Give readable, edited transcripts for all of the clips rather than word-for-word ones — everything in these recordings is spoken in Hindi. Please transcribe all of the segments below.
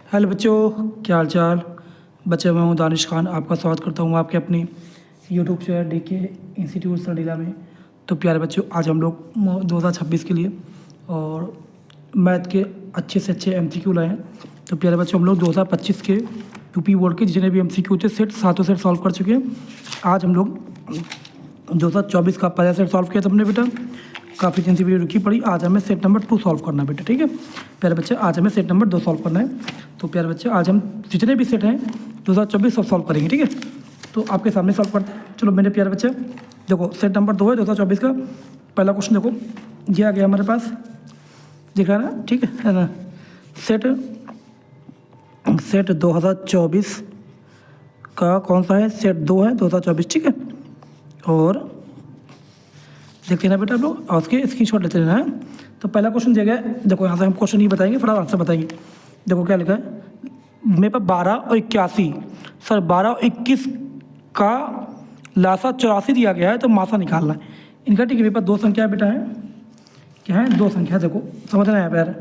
हेलो बच्चों, क्या हाल चाल। बच्चे मैं हूँ दानिश खान, आपका स्वागत करता हूँ आपके अपने यूट्यूब चैनल डीके इंस्टीट्यूट सडीला में। तो प्यारे बच्चों, आज हम लोग 2026 के लिए और मैथ के अच्छे से अच्छे MCQ लाए हैं। तो प्यारे बच्चों, हम लोग 2025 के यूपी बोर्ड के जितने भी MCQ थे सातों सेट सॉल्व कर चुके हैं। आज हम लोग 2024 का पहला सेट सॉल्व किया था हमने बेटा, काफ़ी दिन से वीडियो रुकी पड़ी। आज हमें सेट नंबर 2 सॉल्व करना है बेटा, ठीक है प्यारे बच्चे। आज हमें सेट नंबर 2 सॉल्व करना है। तो प्यारे बच्चे, आज हम जितने भी सेट हैं 2024 सब सॉल्व करेंगे, ठीक है। तो आपके सामने सॉल्व करते हैं। चलो मेरे प्यारे बच्चे, देखो सेट नंबर 2 है 2024 का। पहला क्वेश्चन देखो, ये आ गया हमारे पास, दिख रहा है ना, ठीक है ना। सेट 2024 का कौन सा है, सेट 2 है 2024, ठीक है। और देखते ना बेटा आप लोग, और उसके स्क्रीनशॉट लेते रहना है। तो पहला क्वेश्चन दिया गया है, देखो यहाँ से हम क्वेश्चन नहीं बताएंगे, फटाफट आंसर बताएंगे। देखो क्या लिखा है मेरे पास, 12 और 81 सर 12 और 21 का लासा 84 दिया गया है, तो मासा निकालना है इनका, ठीक है। मेरे पास दो संख्या बेटा है, क्या है, दो संख्या। देखो समझना है प्यार,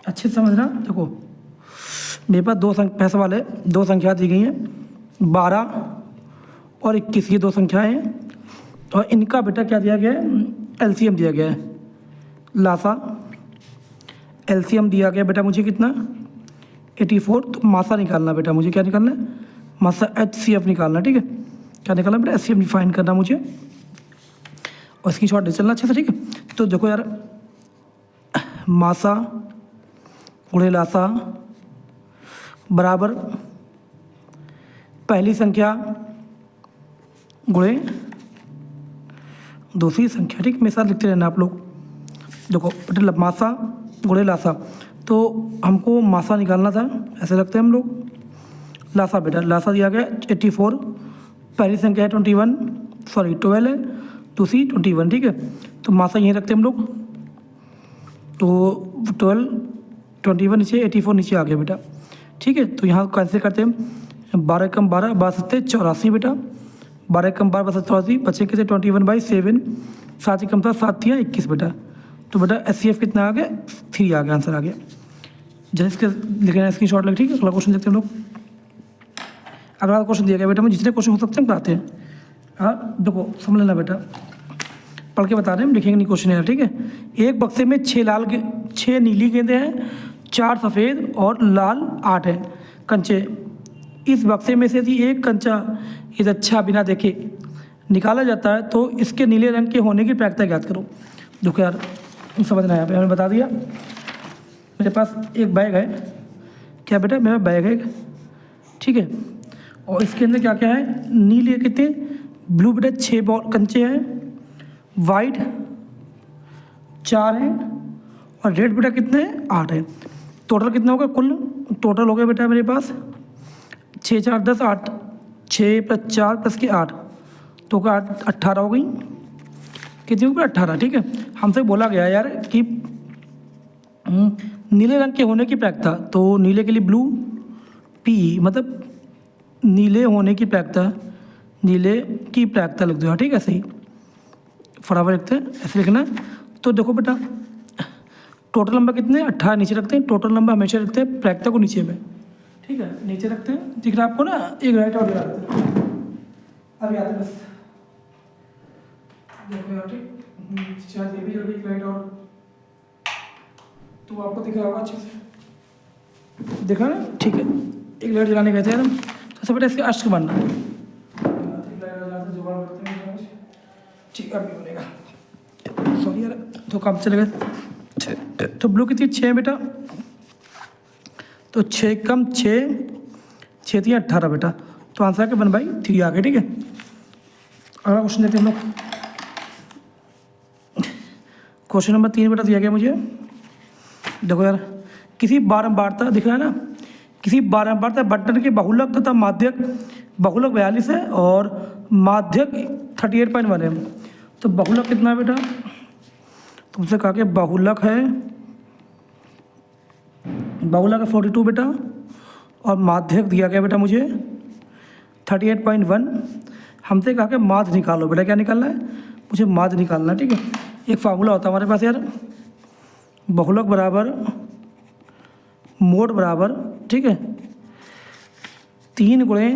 अच्छे से समझना। देखो मेरे पास पैसे वाले दो संख्या दी गई हैं, 12 और 21, ये दो संख्याएँ हैं। और इनका बेटा क्या दिया गया है, LCM दिया गया है, लासा LCM दिया गया बेटा मुझे कितना, 84। तो मासा निकालना बेटा मुझे, क्या निकालना है, मासा HCF निकालना, ठीक है। क्या निकालना बेटा, HCF डिफाइन करना मुझे, और इसकी शॉर्ट चलना अच्छे से, ठीक है। तो देखो यार, मासा गुणे लासा बराबर पहली संख्या गुणे दूसरी संख्या, ठीक। मेरे साथ लिखते रहना आप लोग। देखो बेटा, मासा गुणे लासा, तो हमको मासा निकालना था, ऐसे रखते हैं हम लोग। लासा बेटा, लासा दिया गया 84, पहली संख्या है 12 है, दूसरी 21, ठीक है। तो मासा यहीं रखते हैं हम लोग। तो 12 21 नीचे, 84 नीचे आ गया बेटा, ठीक है। तो यहाँ कैसे करते हैं, 12 कम 12 12 84 बेटा, 12 कम 12 84, बचे के थे 21/7, 7 ही कम था 7 थिया 21 बेटा। तो बेटा HCF कितना आ गया, 3 आ गया, आंसर आ गया। जैसे इसके लिखना है स्क्रीन शॉट लगे, ठीक है। अगला क्वेश्चन देखते हैं हम लोग। अगला क्वेश्चन दिया गया बेटा, मुझे जितने क्वेश्चन हो सकते हैं बताते हैं। हाँ देखो समझ लेना बेटा, पढ़ के बता रहे हैं हम, लिखेंगे नहीं क्वेश्चन है, ठीक है। एक बक्से में 6 नीली गेंदें हैं, 4 सफ़ेद और लाल 8 हैं कंचे। इस बक्से में से यदि एक कंचा यदि अच्छा बिना देखे निकाला जाता है, तो इसके नीले रंग के होने की प्रायिकता ज्ञात करो। देखो यार समझना है, यहाँ पे मैंने बता दिया। मेरे पास एक बैग है, क्या बेटा, मेरा बैग है, ठीक है। और इसके अंदर क्या क्या है, नीले कितने, ब्लू बेटा 6 बॉल कंचे हैं, वाइट 4 हैं, और रेड बेटा कितने हैं, 8 हैं। टोटल कितना होगा, कुल टोटल हो गया बेटा मेरे पास 6 4 10 8, 6 + 4 + के 8, तो क्या 18 हो गई, कितनी हो गई 18, ठीक है। हमसे बोला गया यार कि नीले रंग के होने की प्रायिकता, तो नीले के लिए ब्लू P, मतलब नीले होने की प्रायिकता, नीले की प्रायिकता लिख दो यार, ठीक है। सही फटाफट लिखते हैं, ऐसे लिखना। तो देखो बेटा, टोटल नंबर कितने, 18 नीचे रखते हैं। टोटल नंबर हमेशा रखते हैं प्रायिकता को नीचे में, ठीक है, नीचे रखते हैं। दिख रहा है आपको ना, एक राइट और अभी आते बस, देखो यार, ठीक, शायद ये भी जल्दी एक राइट और, तो आपको दिख रहा होगा अच्छे से, दिखा ना, ठीक है। एक लाइट जलाने गए थे हम, तो सबसे बेटा इसके अष्ट बनना, ठीक है, अभी बनेगा, सॉरी यार तो काम चले गए। तो ब्लू कितनी 6 है बेटा, तो 6 कम 6, 6 3 18 बेटा, तो आंसर के 1/3 आ गए, ठीक है। अगला क्वेश्चन देखते हैं हम लोग। क्वेश्चन नंबर 3 बेटा दिया गया मुझे, देखो यार, किसी बारंबारता, दिख रहा है ना, किसी बारंबारता बंटन के बहुलक तथा माध्यक, बहुलक 42 है और माध्यक 38.1 है। तो बहुलक कितना है बेटा, तुमसे कहा कि बहुलक है 42 बेटा, और माध्यक दिया गया बेटा मुझे 38.1। हमसे कहा कि माध्य निकालो बेटा, क्या निकालना है, मुझे माध्य निकालना है, ठीक है। एक फार्मूला होता है हमारे पास यार, बहुलक बराबर मोड बराबर, ठीक है, 3 गुणे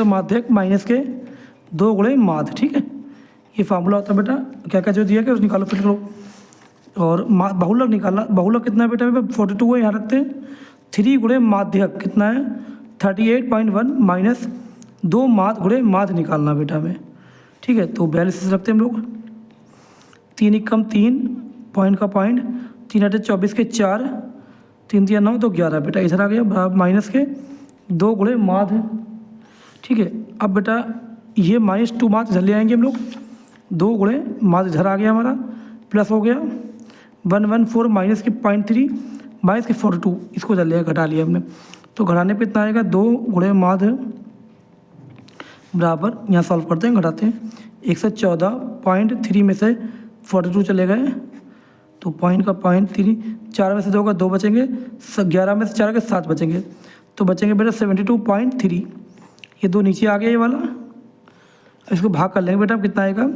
माध्यक माइनस के 2 गुणे माध्य, ठीक है। ये फार्मूला होता है बेटा, क्या क्या जो दिया क्या उस निकालो, फिर करो। और बहुलक निकालना, बहुलक कितना है बेटा, 42 है, यहाँ रखते हैं। 3 गुणे माध्यक कितना है 38.1 माइनस 2 माध्य गुणे माध्य निकालना बेटा हमें, ठीक है। तो 42 रखते हैं हम लोग, 3 एकम 3, पॉइंट का पॉइंट, 3 8 24 के 4, 3 3 9 तो 11 बेटा इधर आ गया, बराबर माइनस के 2 गुणे माध्य, ठीक है। अब बेटा ये -2 माध्य इधर ले आएंगे हम लोग, 2 गुणे माध्य इधर आ गया हमारा, प्लस हो गया 114 माइनस के 0.3 माइनस के 42, इसको इधर ले घटा लिया हमने। तो घटाने पे इतना आएगा 2 गुणे माध्य बराबर, यहाँ सॉल्व करते हैं, घटाते हैं, 114.3 में से 42 चले गए, तो पॉइंट का पॉइंट 3, 4 में से 2 का 2 बचेंगे, 11 में से 4 के 7 बचेंगे, तो बचेंगे बेटा 72.3। ये 2 नीचे आ गया ये वाला, इसको भाग कर लेंगे बेटा, कितना आएगा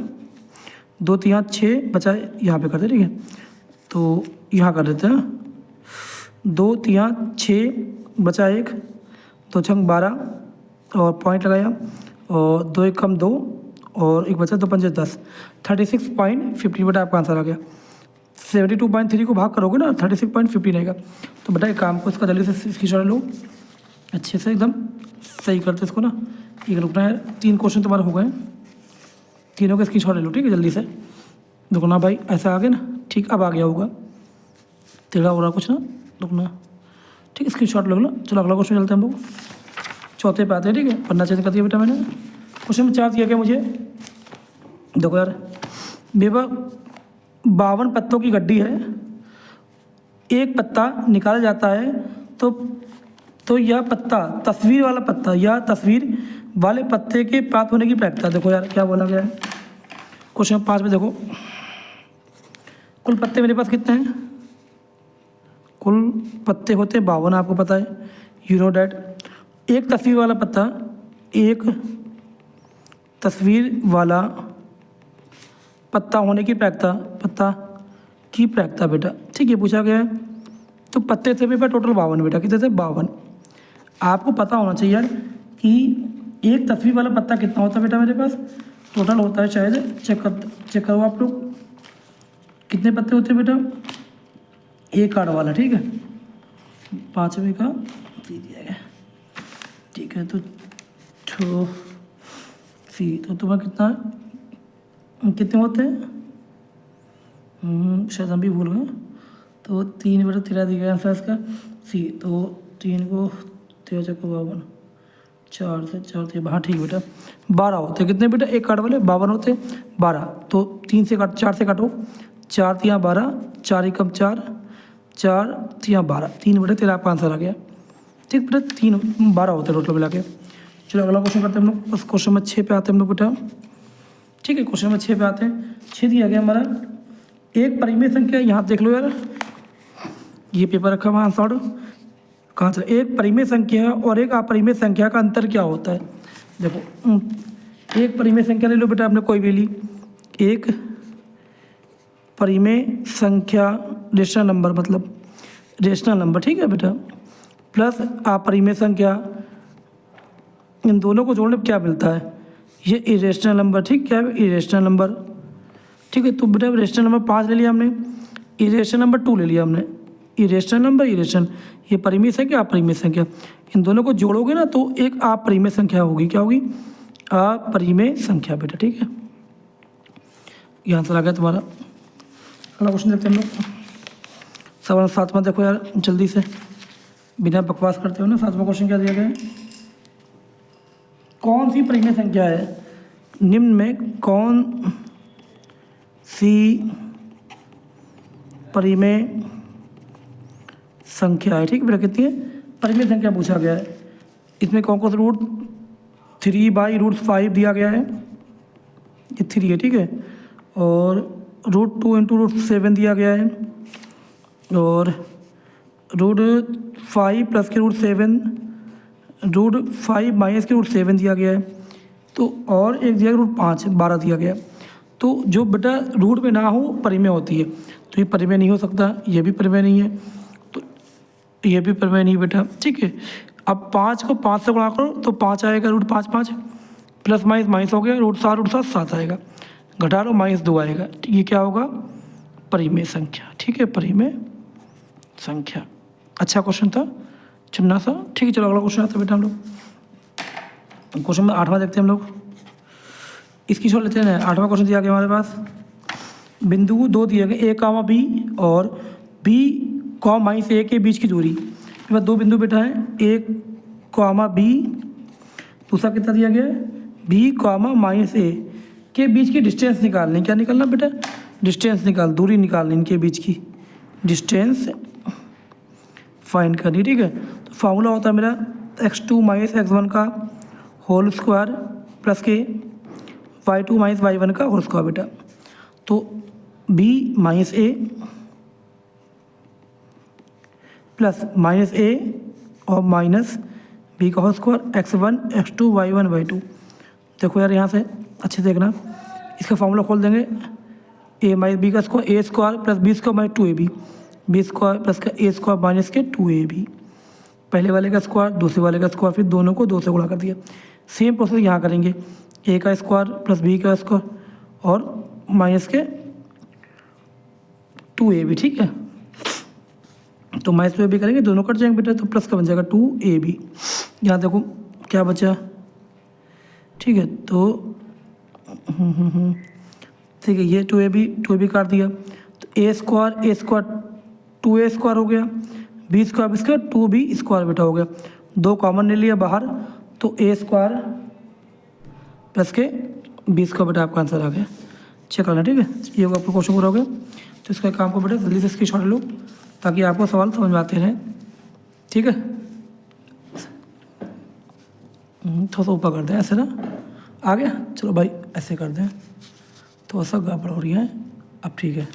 2 3 6 बचा, यहाँ पे करते, ठीक है। तो यहाँ कर देते हैं, 2 3 6 बचा 1, 2 6 12 और पॉइंट लगाया, और 2 1 कम 2 और 1 बचा, 2 5 10, 36.15 बेटा आपका आंसर आ गया। 72.3 को भाग करोगे ना 36.15 आएगा। तो बेटा एक काम को इसका जल्दी से स्क्रीनशॉट लो, अच्छे से एकदम सही करते इसको ना, एक रुकना है, 3 क्वेश्चन तुम्हारे हो गए, तीनों के स्क्रीनशॉट ले लो, ठीक है, जल्दी से रुकना भाई, ऐसा आ गया ना, ठीक, अब आ गया होगा, टेढ़ा हो रहा कुछ ना, रुकना, ठीक, स्क्रीनशॉट ले लो। चलो अगला क्वेश्चन चलते हैं हम लोग, चौथे पे आते हैं, ठीक है। पन्ना चेंज कर दिया बेटा मैंने, क्वेश्चन में 4 दिया क्या मुझे, देखो यार बेबा, 52 पत्तों की गड्डी है, एक पत्ता निकाला जाता है, तो यह पत्ता तस्वीर वाला पत्ता या तस्वीर वाले पत्ते के प्राप्त होने की प्रायिकता, देखो यार क्या बोला गया है क्वेश्चन 5 में, देखो कुल पत्ते मेरे पास कितने हैं, कुल पत्ते होते हैं 52, आपको पता है, यू नो डैट। एक तस्वीर वाला पत्ता, एक तस्वीर वाला पत्ता होने की प्रायिकता, पत्ता की प्रायिकता बेटा, ठीक है, पूछा गया है। तो पत्ते थे मेरे पास टोटल 52 बेटा, कितने थे 52। आपको पता होना चाहिए यार कि एक तस्वीर वाला पत्ता कितना होता है बेटा, मेरे पास टोटल होता है, शायद चेक करो आप लोग, कितने पत्ते होते हैं बेटा, एक कार्ड वाला, ठीक है, 5वें का सी दिया गया, ठीक है। तो सी तो तुम्हें कितने होते हैं, शायद हम भी भूल गए, तो 3 बेटा 13 दिया गया आंसर इसका सी, तो 3 को 13 चक्को 52, 4 से 4 थे, हाँ ठीक बेटा 12 होते, कितने बेटा, एक कार्ड वाले 52 होते 12, तो 3 से काट, 4 से काटो, 4 3 12, 4 एकम 4, 4 3 12, 3 बेटा 13 आपका आंसर आ गया, ठीक बेटा, 3 12 होते टोटल मिला के। चलो अगला क्वेश्चन करते हैं हम लोग, बस क्वेश्चन में 6 पे आते हैं हम लोग बेटा, ठीक है। क्वेश्चन में 6 पे आते हैं, 6 दिया गया हमारा, एक परिमेय संख्या, यहाँ देख लो यार, ये पेपर रखा हुआ आंसर कहाँ से, एक परिमेय संख्या और एक अपरिमेय संख्या का अंतर क्या होता है, देखो एक परिमेय संख्या ले लो बेटा, आपने कोई भी ली, एक परिमेय संख्या रेशनल नंबर, मतलब रेशनल नंबर, ठीक है बेटा, प्लस अपरिमेय संख्या, इन दोनों को जोड़ने पर क्या मिलता है, ये इरेशनल नंबर, ठीक, क्या है इरेशनल नंबर, ठीक है। तो बेटा रेशनल नंबर 5 ले लिया हमने, इरेशनल नंबर 2 ले लिया हमने, इरेशनल नंबर इरेशनल, ये परिमेय संख्या अपरिमेय संख्या, इन दोनों को जोड़ोगे ना तो एक अपरिमेय संख्या होगी, क्या होगी, अपरिमेय संख्या बेटा, ठीक है। ये आंसर आ गया तुम्हारा। अगला क्वेश्चन देखते हैं हम लोग, सवाल 7वां देखो यार जल्दी से, बिना बकवास करते हो ना। 7वां क्वेश्चन क्या दिया गया है, कौन सी परिमेय संख्या है निम्न में कौन सी परिमेय संख्या है, ठीक है बेटा, कितनी है परिमेय संख्या पूछा गया है, इसमें कौन कौन सा √3/√5 दिया गया है, ये 3 है, ठीक है, और √2 × √7 दिया गया है, और √5 प्लस के √7, √5 माइनस के √7 दिया गया है, तो और एक दिया √5 12 दिया गया है। तो जो बेटा रूट में ना हो परिमेय होती है, तो ये परिमेय नहीं हो सकता, ये भी परिमेय नहीं है, तो ये भी परिमेय नहीं बेटा। ठीक है, अब 5 को 5 से गुणा करो तो 5 आएगा, रूट 5 5 प्लस माइनस माइनस हो गया, रूट 7 7 आएगा, घटा लो -2 आएगा। ये क्या होगा? परिमेय संख्या। ठीक है, परिमेय संख्या। अच्छा क्वेश्चन था, चुनना सा। ठीक है, चलो अगला क्वेश्चन आता है बेटा। हम लोग क्वेश्चन में 8वां देखते हैं हम लोग, इसकी छोड़ लेते हैं। 8वां क्वेश्चन दिया गया हमारे पास, बिंदु 2 दिए गए A, B और B, -A के बीच की दूरी। इसके बाद 2 बिंदु बेटा हैं, A, B, दूसरा कितना दिया गया है? B, -A के बीच की डिस्टेंस निकालनी। क्या निकालना बेटा? डिस्टेंस निकाल, दूरी निकालनी, इनके बीच की डिस्टेंस फाइंड करनी। ठीक है, तो फार्मूला होता है मेरा x2 - x1 का होल स्क्वायर प्लस के y2 - y1 का होल स्क्वायर बेटा। तो B - A प्लस -A और माइनस B का whole square x1 x2 y1 y2। देखो यार यहाँ से अच्छे से देखना, इसका फार्मूला खोल देंगे, A - B का square A² plus B² - 2AB, B² plus का A² माइनस के 2AB। पहले वाले का स्क्वायर, दूसरे वाले का स्क्वायर, फिर दोनों को 2 से गुणा कर दिया। सेम प्रोसेस यहाँ करेंगे, A का स्क्वायर प्लस B का स्क्वायर और माइनस के 2AB। ठीक है, तो -2AB करेंगे, दोनों कट जाएंगे बेटा, तो प्लस का बन जाएगा 2AB। यहाँ देखो क्या बचा। ठीक है, तो ठीक है, ये 2AB काट दिया, तो A² 2A² हो गया, B² 2B² बेटा हो गया। 2 कॉमन ले लिया बाहर, तो A² प्लस के B² बेटा आपका आंसर आ गया। चेक करना। ठीक है, ये होगा आपका क्वेश्चन पूरा हो गया। तो इसका काम को बेटा जल्दी से स्क्रीनशॉट लो, ताकि आपको सवाल समझ में आते रहें। ठीक है, थोड़ा सा ऊपर कर दें, ऐसे ना आ गया। चलो भाई ऐसे कर दें, थोड़ा सा गड़बड़ हो रही है। अब ठीक है,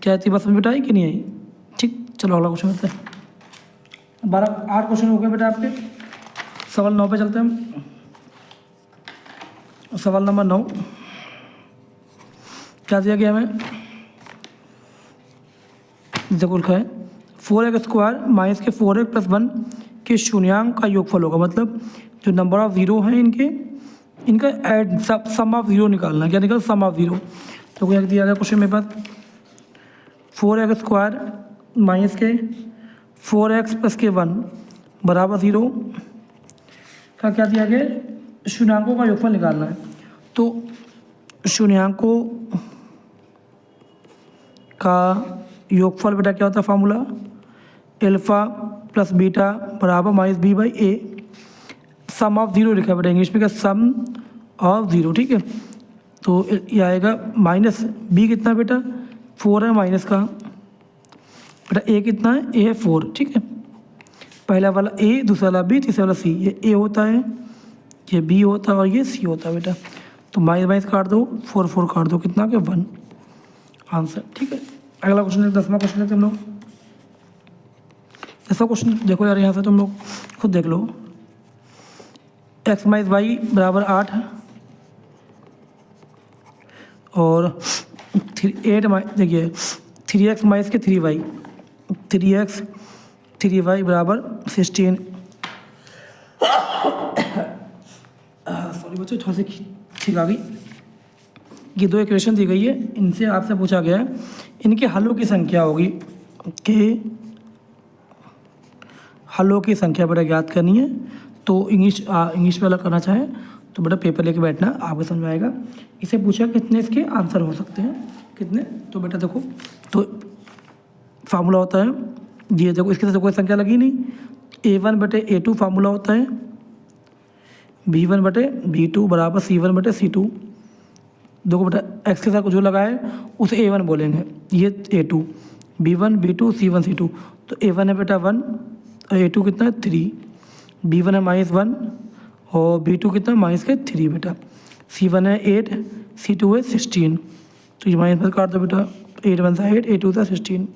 क्या इतनी बात समझ में आई कि नहीं आई? ठीक, चलो अगला क्वेश्चन करते हैं। 8 क्वेश्चन हो गए बेटा आपके। सवाल 9 पे चलते हैं हम। सवाल नंबर 9 क्या दिया गया हमें? देखो लिखा है 4x² माइनस के 4x प्लस 1 के शून्यांक का योगफल होगा। मतलब जो नंबर ऑफ ज़ीरो हैं इनका एड सम ऑफ ज़ीरो निकालना। क्या निकाल? सम ऑफ ज़ीरो। तो क्या दिया गया क्वेश्चन मेरे पास? 4x² माइनस के 4x प्लस के 1 बराबर 0 का क्या दिया गया? शून्यांकों का योगफल निकालना है। तो शून्यांकों का योगफल बेटा क्या होता है? फार्मूला अल्फ़ा प्लस बीटा बराबर -b/a। सम ऑफ ज़ीरो लिखा है बेटा इंग्लिश में, क्या? सम ऑफ ज़ीरो। ठीक है, तो ये आएगा माइनस b कितना बेटा? 4 है, माइनस का बेटा a कितना है? a है 4। ठीक है, पहला वाला a, दूसरा वाला b, तीसरा वाला c। ये a होता है, ये b होता है और ये c होता है बेटा। तो माइनस काट दो, 4 4 काट दो, कितना के 1 आंसर। ठीक है, अगला क्वेश्चन है 10वां क्वेश्चन है। तुम लोग 10वां क्वेश्चन देखो यार, यहाँ से तुम लोग खुद देख लो। x - y बराबर 8 और 8 देखिए 3x माइनस के 3y, 3x 3y बराबर 16। सॉरी बच्चों, थोड़ा सी छींक आ गई। ये 2 इक्वेशन दी गई है, इनसे आपसे पूछा गया है इनके हलों की संख्या होगी कि हलों की संख्या बेटा ज्ञात करनी है। तो इंग्लिश वाला करना चाहे तो बेटा पेपर लेके बैठना, आपको समझ में आएगा। इसे पूछा कितने इसके आंसर हो सकते हैं, कितने? तो बेटा देखो, तो फार्मूला होता है ये, देखो इसके साथ कोई संख्या लगी नहीं। a1/a2 फार्मूला होता है, b1/b2 बराबर c1/c2। देखो बेटा x के साथ जो लगा है उसे a1 बोलेंगे, ये a2, b1 b2 c1 c2। तो a1 है बेटा 1, a2 कितना है 3, b1 है -1 और b2 कितना माइनस के 3 बेटा। c1 है 8, c2 है 16। तो ये माइनस पर काट दो बेटा, 8 1 8, a2 था 16।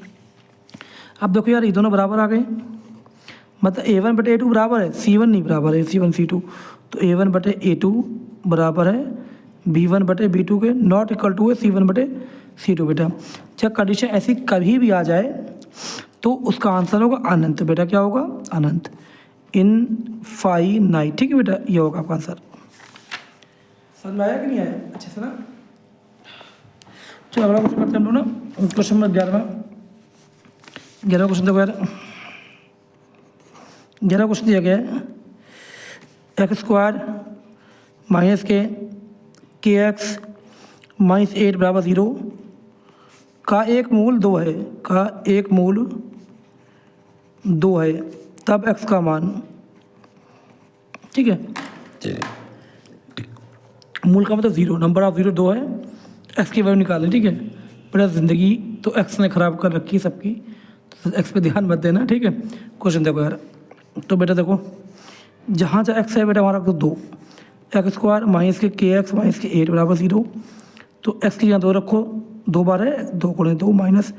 अब देखो यार ये दोनों बराबर आ गए, मतलब a1/a2 बराबर है, c1 नहीं बराबर है, c1 c2। तो a1/a2 बराबर है B1 बटे B2 के नॉट इक्वल टू है C1 बटे C2 बेटा। जब कंडीशन ऐसी कभी भी आ जाए तो उसका आंसर होगा अनंत बेटा। क्या होगा? अनंत, इनफाइनाइट। ठीक है बेटा, ये होगा आपका आंसर। समझ में आया कि नहीं आया? अच्छे से ना। चलो अगला क्वेश्चन करते हैं हम लोग ना। क्वेश्चन नंबर 11वां क्वेश्चन देखो यार। 11वां क्वेश्चन दिया गया है x² माइनस के एक्स माइनस 8 बराबर 0 का एक मूल 2 है, का एक मूल 2 है, तब x का मान। ठीक है, मूल का मतलब 0, नंबर ऑफ 0 2 है, x की वैल्यू निकालें। ठीक है बेटा, ज़िंदगी तो x ने ख़राब कर रखी है सबकी, तो x पे ध्यान मत देना। ठीक है, क्वेश्चन देखो यार। तो बेटा देखो, जहाँ जहाँ x है बेटा हमारा तो 2, x² माइनस के एक्स माइनस के 8 बराबर 0। तो x की जहाँ 2 रखो, 2 बार है, 2 गुणे 2 माइनस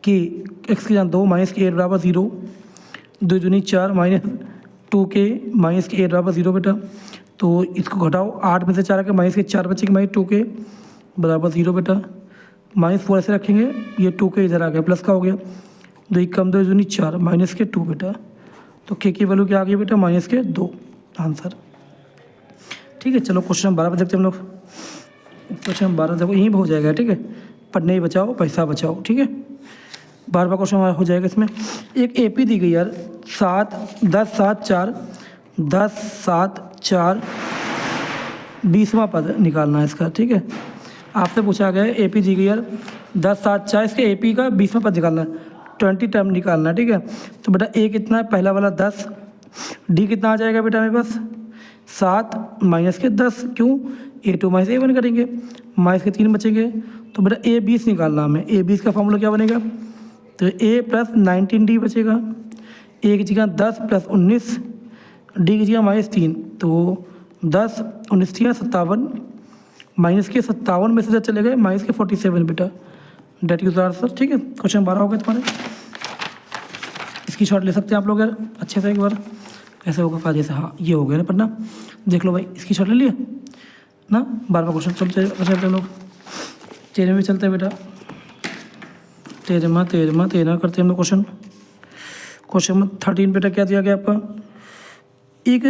के x की जहाँ 2 माइनस के 8 बराबर 0, 2 दूनी 4 माइनस 2 माइनस के 8 बराबर 0 बेटा। तो इसको घटाओ, 8 में से 4 के माइनस के 4 बचेंगे माइनस 2 बराबर 0 बेटा। माइनस 4 ऐसे रखेंगे, ये 2 इधर आ गया, प्लस का हो गया, 2 कम 2 दूनी 4 माइनस के 2 बेटा। तो की वैल्यू क्या आ गई बेटा? माइनस के 2 आंसर। ठीक है, चलो क्वेश्चन 12 पर देखते हैं हम लोग। क्वेश्चन 12 देखो, यहीं पर हो जाएगा। ठीक है, पढ़ने ही बचाओ, पैसा बचाओ। ठीक है, 12वां क्वेश्चन हमारा हो जाएगा। इसमें एक AP दी गई यार, 7 10 7 4 10 7 4 20वां पद निकालना है इसका। ठीक है, आपसे पूछा गया है AP दी गई यार 10 7 4, इसके AP का 20वां पद निकालना है, 20 टर्म निकालना है। ठीक है, तो बेटा A कितना है? पहला वाला 10, D कितना आ जाएगा बेटा मेरे पास? 7 माइनस के 10, क्यों? A2 माइनस A1 करेंगे, माइनस के 3 बचेंगे। तो बेटा A 20 निकालना हमें। A 20 का फॉर्मूला क्या बनेगा? तो A प्लस 19D बचेगा, A की जगह 10 प्लस 19, D की जगह माइनस 3, तो 10 19 57, माइनस के 57 में से चले गए माइनस के 47 बेटा, डेट यूज आंसर। ठीक है, क्वेश्चन 12 हो गया तुम्हारे। इसकी शॉर्ट ले सकते हैं आप लोग यार अच्छे से एक बार, कैसे होगा का जैसे। हाँ, ये हो गया ना पढ़ना, देख लो भाई, इसकी शॉर्ट ले लिए ना। 12वां क्वेश्चन चलते हम लोग, 13 में चलते हैं बेटा। 13 करते हैं हम लोग क्वेश्चन। क्वेश्चन नंबर 13 बेटा क्या दिया गया आपका? एक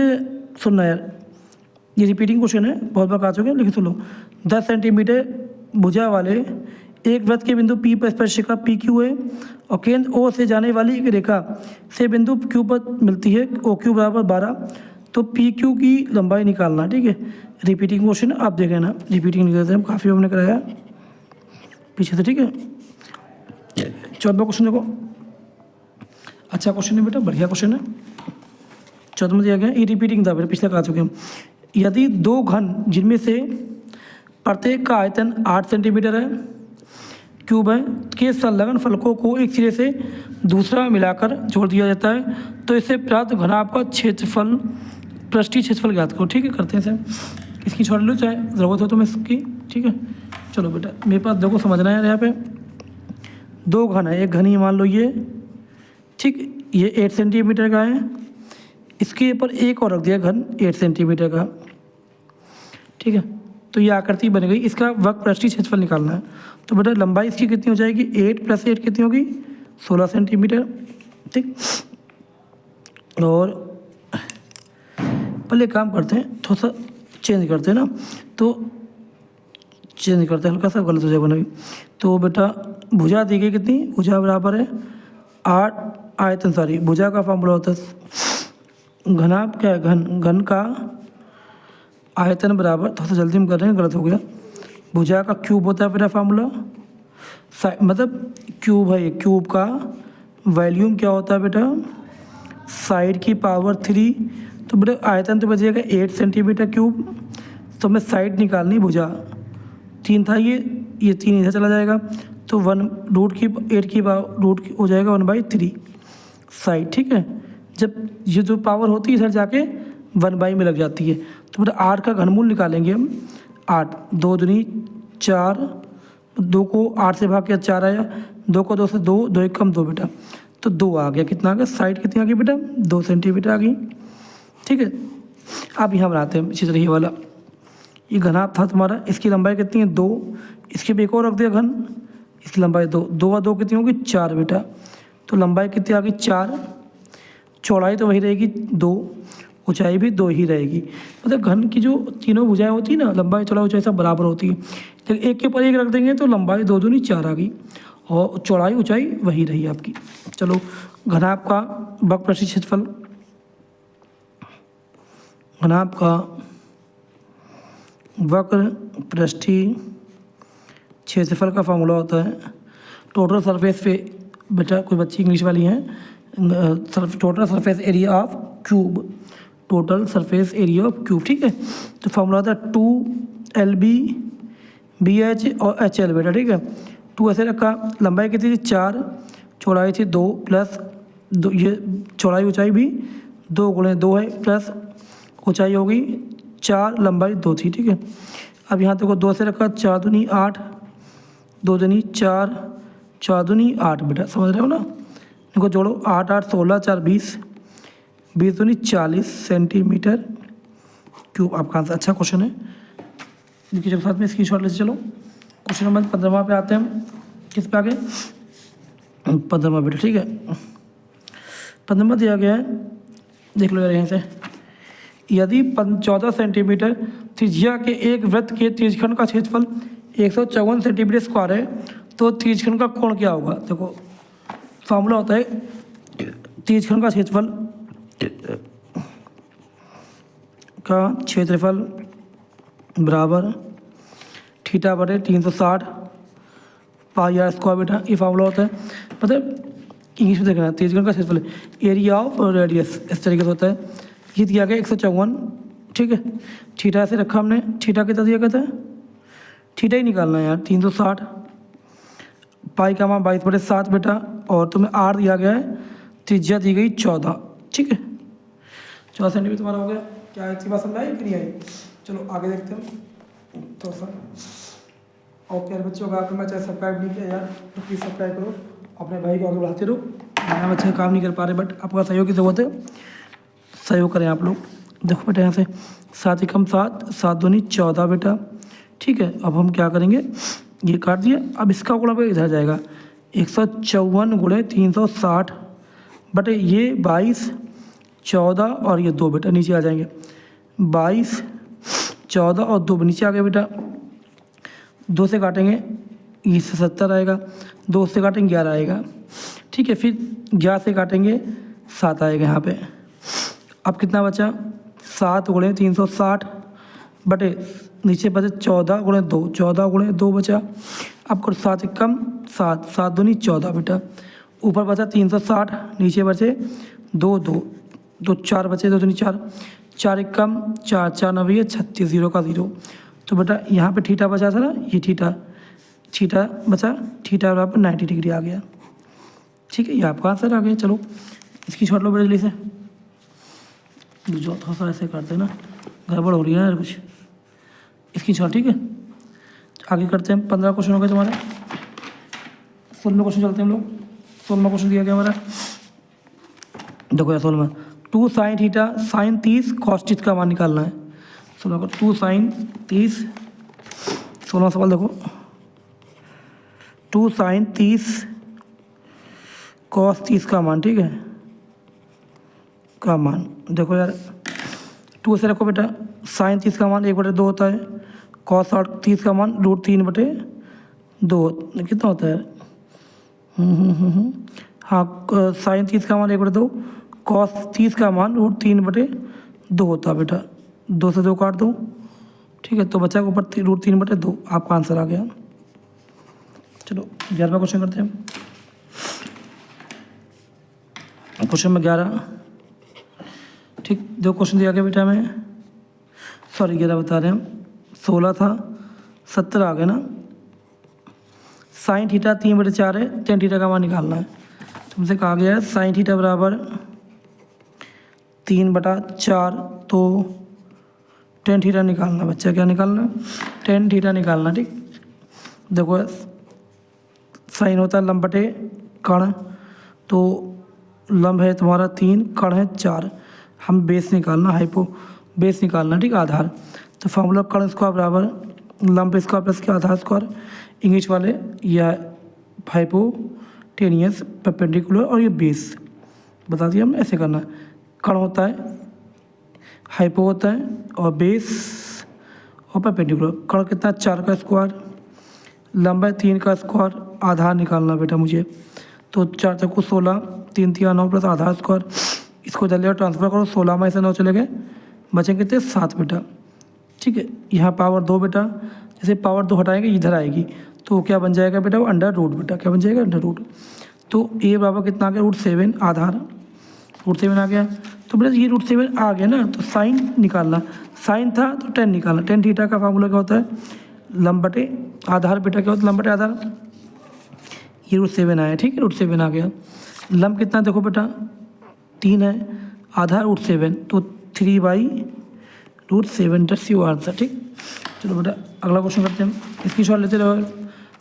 सुनना यार, ये रिपीटिंग क्वेश्चन है, बहुत बार आ चुके हैं, लेकिन सुन लो। 10 सेंटीमीटर भुजा वाले एक वृत्त के बिंदु P पर स्पर्शिका PQ है और केंद्र O से जाने वाली एक रेखा से बिंदु Q पर मिलती है, OQ बराबर 12। तो PQ की लंबाई निकालना। ठीक है, रिपीटिंग क्वेश्चन आप देखें ना, रिपीटिंग निकलते हैं, काफ़ी हमने कराया पीछे से। ठीक है, 14वां क्वेश्चन देखो, अच्छा क्वेश्चन है बेटा, बढ़िया क्वेश्चन है। 14वां दिया गया, ये रिपीटिंग था बेटा, पिछले का आ चुके हम। यदि 2 घन जिनमें से प्रत्येक का आयतन 8 सेंटीमीटर है क्यूब है के संलग्न फलकों को एक सिरे से दूसरा मिलाकर जोड़ दिया जाता है, तो इससे प्राप्त घनाभ का क्षेत्रफल, पृष्ठीय क्षेत्रफल ज्ञात करो। ठीक है, करते हैं सर, इसकी छोड़ लो चाहे ज़रूरत हो तो मैं इसकी। ठीक है, चलो बेटा, मेरे पास देखो समझना है यार, यहाँ पे 2 घन है, एक घन ही मान लो ये। ठीक, ये 8 सेंटीमीटर का है, इसके ऊपर एक और रख दिया घन 8 सेंटीमीटर का। ठीक है, तो ये आकृति बन गई, इसका वक्र पृष्ठीय क्षेत्रफल निकालना है। तो बेटा लंबाई इसकी कितनी हो जाएगी? 8 + 8 कितनी होगी? 16 सेंटीमीटर। ठीक, और पहले काम करते हैं, थोड़ा सा चेंज करते हैं ना, तो चेंज करते हैं, हल्का सा गलत हो जाएगा ना। तो बेटा भुजा दी गई कितनी? भुजा बराबर है 8 आयतन, सॉरी भुजा का फॉर्मूला होता है घनाभ क्या है? घन का आयतन बराबर, थोड़ा सा जल्दी में कर रहे हैं, गलत हो गया। भुजा का क्यूब होता है मेरा फार्मूला, मतलब क्यूब है, क्यूब का वॉल्यूम क्या होता है बेटा? साइड की पावर 3। तो बेटा आयतन तो बचेगा 8 सेंटीमीटर क्यूब, तो हमें साइड निकालनी, भुजा 3 था, ये 3 इधर चला जाएगा, तो 1/8 हो जाएगा 1/3 साइड। ठीक है, जब ये जो पावर होती है इधर जाके 1/, में लग जाती है। तो बेटा 8 का घनमूल निकालेंगे हम। 8 2 दूनी 4, 2 को 8 से भाग के 4 आया, 2 को 2 से 2, 2 1 कम 2 बेटा, तो 2 आ गया। कितना आ गया? साइड कितनी आ गई बेटा? 2 सेंटीमीटर आ गई। ठीक है, अब यहाँ बनाते हैं इसी तरह ये वाला, ये घनाभ था तुम्हारा, इसकी लंबाई कितनी है 2, इसके भी एक और रख दिया घन, इसकी लंबाई 2, 2 और 2 कितनी होगी 4 बेटा। तो लंबाई कितनी आ गई 4, चौड़ाई तो वही रहेगी 2, ऊंचाई भी 2 ही रहेगी। मतलब घन की जो तीनों भुजाएं होती है ना, लंबाई चौड़ाई ऊंचाई सब बराबर होती है, लेकिन एक के ऊपर एक रख देंगे तो लंबाई 2 दूनी 4 आ गई और चौड़ाई ऊंचाई वही रही आपकी। चलो घनाभ का वक्र पृष्ठीय क्षेत्रफल, घनाभ का वक्र पृष्ठीय क्षेत्रफल का फॉर्मूला होता है टोटल सरफेस पे, बेटा कोई बच्ची इंग्लिश वाली हैं, total surface area of cube, total surface area of cube, ठीक है। तो फॉर्मूला होता है 2LB BH और HL बेटा, ठीक है। 2 ऐसे रखा, लंबाई कितनी थी 4, चौड़ाई थी 2 प्लस 2, ये चौड़ाई ऊंचाई भी 2 गुणे 2 है, प्लस ऊंचाई होगी 4, लंबाई 2 थी, ठीक है। अब यहाँ देखो 2 से रखा, 4 दूनी 8, 2 दूनी 4, 4 दूनी 8 बेटा, समझ रहे हो ना। देखो जोड़ो 8 8 16, 4 20, 20 दूनी 40 सेंटीमीटर क्यूब आपका आंसर। अच्छा क्वेश्चन है, देखिए चलो साथ में स्क्रीनशॉट लेते चलो। क्वेश्चन नंबर 15वां पे आते हैं हम, किस पे आगे 15वां बेटा, ठीक है। 15वां दिया गया है, देख लो यार यहाँ से, यदि 14 सेंटीमीटर त्रिज्या के एक वृत्त के त्रिज्यखंड का क्षेत्रफल 154 सेंटीमीटर स्क्वायर है तो त्रिज्यखंड का कोण क्या होगा। देखो फार्मूला होता है त्रिज्यखंड का क्षेत्रफल बराबर थीटा बटे 360 पाई आर स्क्वायर बेटा, ये फार्मूला होता है। मतलब इंग्लिश में देखना, त्रिज्यखंड का क्षेत्रफल एरिया ऑफ रेडियस इस तरीके से होता है। ये दिया गया 154, ठीक है। थीटा से रखा हमने, थीटा कितना दिया गया था, थीटा ही निकालना है यार, 360, पाई का मान 22/7 बेटा, और तुम्हें आर दिया गया है, त्रिज्या दी गई 14, ठीक है। 14 सेंटीमीटर तुम्हारा हो गया। क्या इतनी बात समझ आई कि नहीं आई। चलो आगे देखते हैं। तो सर और प्यारे बच्चों का आपने चाहे सब्सक्राइब नहीं किया यार तो प्लीज़ सब्सक्राइब करो, अपने भाई को आगे बढ़ाते रहो। हमारे बच्चे काम नहीं कर पा रहे, बट आपका सहयोग की ज़रूरत है, सहयोग करें आप लोग। देखो बेटा यहाँ से 7 एकम 7, 7 दूनी 14 बेटा, ठीक है। अब हम क्या करेंगे, ये काट दिया, अब इसका गुणा पे इधर जाएगा 154 गुणे 360 बटे ये 22 14 और ये 2 बेटा नीचे आ जाएंगे, 22 14 और 2 नीचे आ गए बेटा। 2 से काटेंगे इससे 70 आएगा, 2 से काटेंगे 11 आएगा, ठीक है। फिर 11 से काटेंगे 7 आएगा यहाँ पे। अब कितना बचा 7 गुणे 360 बटे नीचे बचे 14 गुणे 2, 14 गुणे 2 बचा। अब करो 7 एकम 7, 7 दूनी 14 बेटा, ऊपर बचा 360, नीचे बचे 2 2 2 4 बचे, 2 दूनी 4, 4 एकम 4, 4 9 36, 0 का 0। तो बेटा यहाँ पे थीटा बचा था ना, ये थीटा बचा, थीटा बराबर 90 डिग्री आ गया, ठीक है। ये आपका आंसर आ गया। चलो इसकी शॉर्ट लो बड़े से, जो थोड़ा सा ऐसे करते हैं ना, गड़बड़ हो रही है ना कुछ, इसकी शॉर्ट, ठीक है। आगे करते हैं, 15 क्वेश्चन हो गए तुम्हारे। 16 क्वेश्चन चलते हैं हम लोग। 16 क्वेश्चन दिया गया हमारा, देखो यार 16 2 sine theta sine 30 cos theta का मान निकालना है। 16 को 2 साइन 30, 16 सवाल देखो, 2 साइन 30 कॉस 30 का मान, ठीक है, का मान। देखो यार 2 से रखो बेटा, साइन 30 का मान 1/2 होता है, कॉस 30 का मान √3/2 कितना होता है, हाँ साइन 30 का मान 1/2, कॉस 30 का मान √3/2 होता है बेटा। 2 से 2 काट दो, ठीक है, तो बचा ऊपर √3/2, आपका आंसर आ गया। चलो 11वां क्वेश्चन करते हैं। क्वेश्चन में 11, ठीक, 2 क्वेश्चन दिया गया बेटा हमें, सॉरी 11 बता रहे हैं हम, 16 था 70 आ गया ना। साइन थीटा 3/4 है, टेन थीटा का मान निकालना है। तुमसे कहा गया है साइन थीटा बराबर 3/4, तो टेन थीटा निकालना बच्चा, क्या निकालना, टेन थीटा निकालना, ठीक। देखो साइन होता है लंब बटे कर्ण, तो लंब है तुम्हारा 3, कर्ण है 4, हम बेस निकालना, हाइपो बेस निकालना, ठीक, आधार। तो फार्मूला कर्ण स्क्वायर बराबर लंब स्क्वायर प्लस के आधार स्क्वायर इंग्लिश वाले या हाइपोटेनियस परपेंडिकुलर और ये बेस बता दिया हमने। ऐसे करना कर्ण होता है, हाइपो होता है और बेस और परपेंडिकुलर। कर्ण कितना 4 का स्क्वायर, लंबा है 3 का स्क्वायर, आधार निकालना बेटा मुझे। तो 4 चौको 16, 3 तिया 9 प्लस आधार स्क्वायर। इसको जल्दी ट्रांसफर करो, 16 में से 9 चले गए, बचेंगे कितने 7 बेटा। ठीक है, यहाँ पावर 2 बेटा, जैसे पावर 2 हटाएंगे इधर आएगी तो क्या बन जाएगा बेटा वो अंडर रूट बेटा। क्या बन जाएगा? Under root. तो ए बराबर कितना आ गया √7 आधार, √7 आ गया। तो बेटा ये √7 आ गया ना, तो साइन निकालना, साइन था तो टेन निकालना। टेन थीटा का फार्मूला क्या होता है? लंब बटे आधार बेटा। क्या होता है? लंब बटे आधार। ये √7 आया, ठीक है, √7 आ गया। लंब कितना देखो बेटा 3 है, आधार √7 तो 3/√7 दैट्स योर आंसर। ठीक, चलो बेटा अगला क्वेश्चन करते हैं। इसकी शॉर्ट लेते रहो,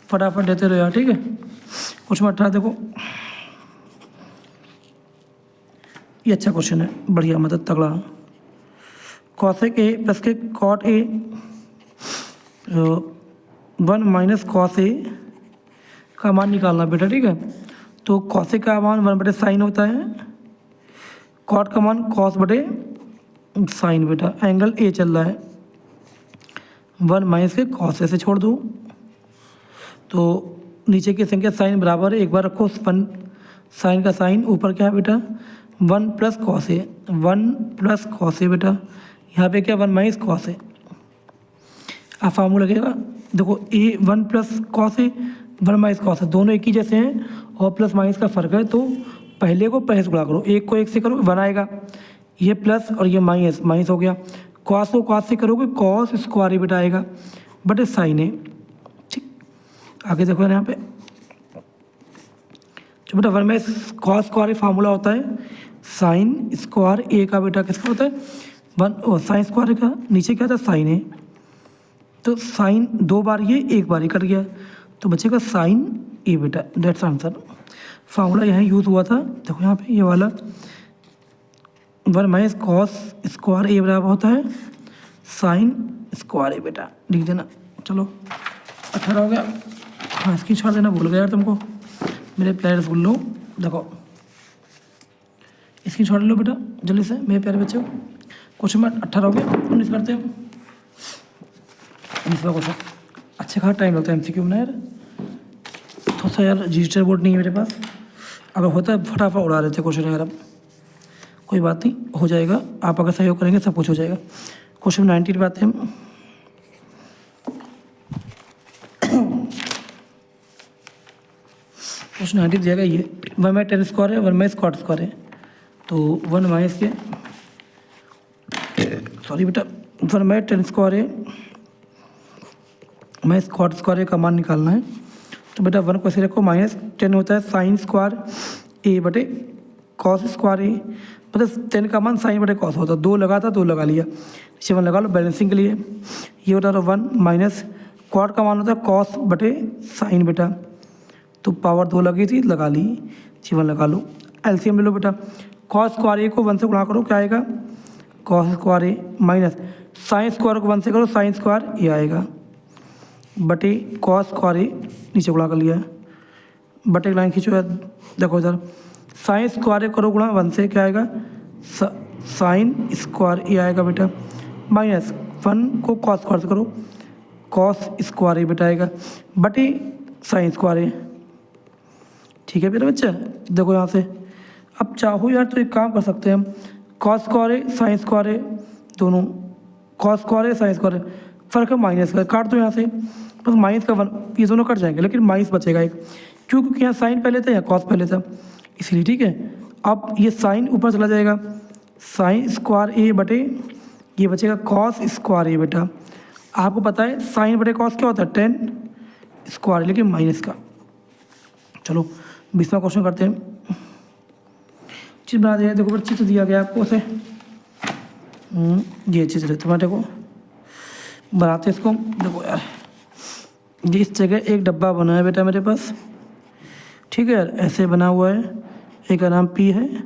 फटाफट देते रहो यार। ठीक है, क्वेश्चन 18 देखो, ये अच्छा क्वेश्चन है, बढ़िया मतलब तगड़ा। कॉसेक ए प्लस के cot A 1 minus cos A का मान निकालना बेटा। ठीक है, तो कॉसेक का मान 1 बटे साइन होता है, कॉट का मान कॉस बटे साइन बेटा। एंगल ए चल रहा है, 1 माइनस के कॉस ऐसे छोड़ दो तो नीचे की संख्या साइन बराबर है, एक बार रखो 1 साइन का साइन, ऊपर क्या है बेटा 1 plus cos A, 1 plus cos A बेटा। यहाँ पे क्या 1 माइनस कॉस ए। आप फार्मूला लगेगा देखो, ए 1 plus cos A 1 minus cos A दोनों एक ही जैसे हैं और प्लस माइनस का फ़र्क है, तो पहले को पहले से गुणा करो, एक को एक से करो 1 आएगा, ये प्लस और ये माइनस माइनस हो गया। कॉस को कॉस से करोगे कॉस स्क्वायर बेटा आएगा बटे साइन है। ठीक, आगे देखो यहाँ पे जो बेटा 1 माइनस कॉस स्क्वायर फार्मूला होता है साइन स्क्वायर ए का बेटा। किसका होता है 1 साइन स्क्वायर का, नीचे क्या था साइन है, तो साइन 2 बार ये 1 बार ही कट गया तो बचेगा साइन ए बेटा। That's answer. फार्मूला यहाँ यूज़ हुआ था, देखो यहाँ पे ये वाला 1 माइनस कॉस स्क्वायर ए बराबर होता है साइन स्क्वायर ए बेटा, लिख देना। चलो 18 हो गया। हाँ, इसकी छाड़ देना भूल गया यार तुमको, मेरे प्लेयर्स भूल लो। देखो इसकी छोड़ लो बेटा जल्दी से मेरे प्यारे बच्चों। क्वेश्चन नंबर 18 हो गया, 19 करते हैं। 19वां क्वेश्चन अच्छे खासा टाइम लगता है MCQ में यार, थोड़ा सा यार रजिस्टर बोर्ड नहीं है मेरे पास, अगर होता है फटाफट उड़ा देते क्वेश्चन यार। अब कोई बात नहीं, हो जाएगा, आप अगर सहयोग करेंगे सब कुछ हो जाएगा। क्वेश्चन 19 पे आते हैं हम। क्वेश्चन 19 दिया गया ये 1 बाई 10 स्क्वायर है, 1 बाई स्क्वायर स्क्वायर है, तो 1 माइनस के सॉरी बेटा 1 बाई 10 स्क्वायर है माइनस स्क्वायर स्क्वायर का मान निकालना है। तो बेटा 1 को ऐसे रखो, -10 होता है साइन स्क्वायर ए बटे कॉस स्क्वायर ए, मतलब 10 का मान साइन बटे कॉस होता है, 2 लगा था 2 लगा लिया, नीचे 1 लगा लो बैलेंसिंग के लिए। ये होता है 1 माइनस क्वाड का मान होता है कॉस बटे साइन बेटा, तो पावर 2 लगी थी लगा ली, नीचे 1 लगा लो। एलसीएम ले लो बेटा, कॉस स्क्वायर ए को 1 से गुणा करो क्या आएगा कॉस स्क्वायर ए, माइनस साइन स्क्वायर को 1 से करो साइन स्क्वायर ए आएगा, बटे कॉस स्क्वायर ए नीचे गुणा कर लिया, बटे लाइन खींचो यार। देखो इधर साइन स्क्वायर ए करो गुणा 1 से क्या आएगा साइन स्क्वायर ए आएगा बेटा, माइनस 1 को कॉस स्क्वायर से करो कॉस स्क्वायर ए बेटा आएगा, बटे साइन स्क्वायर ए। ठीक है मेरे बच्चा, देखो यहाँ से अब चाहो यार तो एक काम कर सकते हैं हम, कॉस स्क्वायर ए साइन स्क्वायर ए दोनों, कॉस स्क्वायर ए साइन स्क्वायर ए, फर्क है माइनस का, काट दो यहाँ से, बस माइनस का 1 ये दोनों कट जाएंगे, लेकिन माइनस बचेगा एक, क्यों क्योंकि यहाँ साइन पहले था या कॉस पहले था इसलिए। ठीक है, अब ये साइन ऊपर चला जाएगा, साइन स्क्वायर ए बटे ये बचेगा कॉस स्क्वायर ए बेटा। आपको पता है साइन बटे कॉस क्या होता है 10 स्क्वायर, लेकिन माइनस का। चलो 20वां क्वेश्चन करते हैं। चित्र बना दिया, देखो चित्र दिया गया आपको उसे, ये चित्र तुम्हारे को बनाते इसको। देखो यार ये इस जगह एक डब्बा बना है बेटा मेरे पास, ठीक है यार, ऐसे बना हुआ है, एक का नाम P है,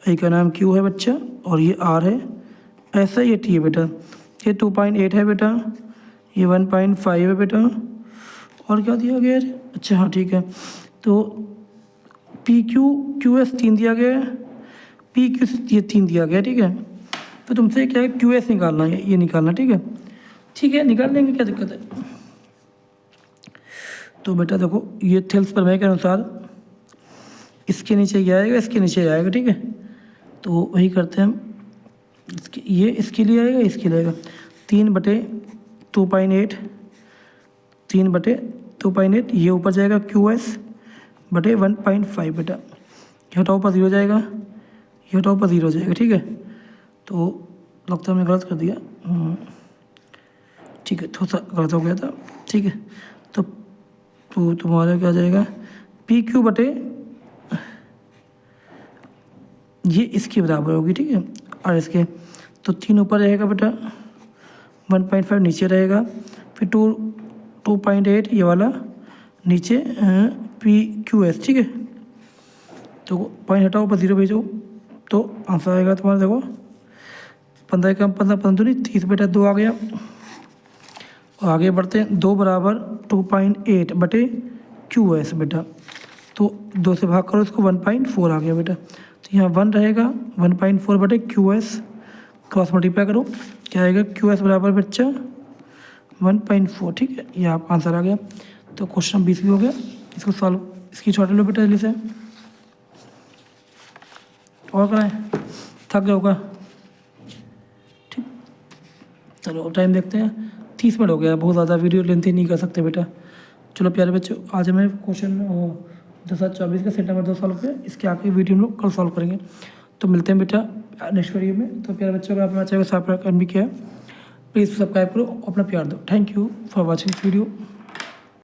एक का नाम Q है बच्चा, और ये R है, ऐसा ये T है बेटा। ये 2.8 है बेटा, ये 1.5 है बेटा, और क्या दिया गया है? अच्छा हाँ ठीक है, तो पी क्यू क्यू एस 3 दिया गया है, पी क्यू ये 3 दिया गया है, ठीक है। तो तुमसे क्या है, क्यू एस निकालना है, ये निकालना, ठीक है। ठीक है, निकाल लेंगे, क्या दिक्कत है। तो बेटा देखो, ये थेल्स प्रमेय के अनुसार इसके नीचे ये आएगा, इसके नीचे आएगा, ठीक है। तो वही करते हैं हम, ये इसके लिए आएगा, इसके लिए आएगा 3/2.8, 3/2.8, ये ऊपर जाएगा क्यू एस बटे 1.5 बेटा, ये हटाओ पर 0 जाएगा, ये हटाओ पर 0 जाएगा, ठीक है। तो लगता है मैंने गलत कर दिया, ठीक है, थोड़ा सा गलत हो गया था, ठीक है। तो तुम्हारा क्या जाएगा, पी क्यू बटे, ये इसके बराबर होगी, ठीक है, और इसके, तो 3 ऊपर रहेगा बेटा, 1.5 नीचे रहेगा, फिर 2.8 ये वाला नीचे, पी क्यू एस, ठीक है। तो पॉइंट हटाओ पर 0 भेजो, तो आंसर आएगा तुम्हारा, देखो 15 कम 15 15 नहीं 30 बेटा, 2 आ गया। और आगे बढ़ते हैं, 2 बराबर 2.8 बटे क्यू एस बेटा, तो 2 से भाग करो इसको, 1.4 आ गया बेटा। तो यहाँ 1 रहेगा, 1.4 बटे क्यू एस, क्रॉस मल्टीप्लाई करो, क्या आएगा, क्यू एस बराबर बच्चा 1.4, ठीक है, ये आपका आंसर आ गया। तो क्वेश्चन 20 भी हो गया, इसको सॉल्व, इसकी छोटे लो बेटा जल्दी से, और कराएं, थक गए होगा, ठीक। चलो टाइम देखते हैं, 30 मिनट हो गया, बहुत ज़्यादा वीडियो लेंथी नहीं कर सकते बेटा। चलो प्यारे बच्चों, आज हमें क्वेश्चन 2024 का सेट नंबर 2 सॉल्व किया, इसके आगे वीडियो हम लोग कल सॉल्व करेंगे। तो मिलते हैं बेटा नेक्स्ट वीडियो में। तो प्यारे बच्चों, अगर आपने अच्छा चैनल को सब्सक्राइब भी किया है, प्लीज़ सब्सक्राइब करो, अपना प्यार दो। Thank you for watching this video.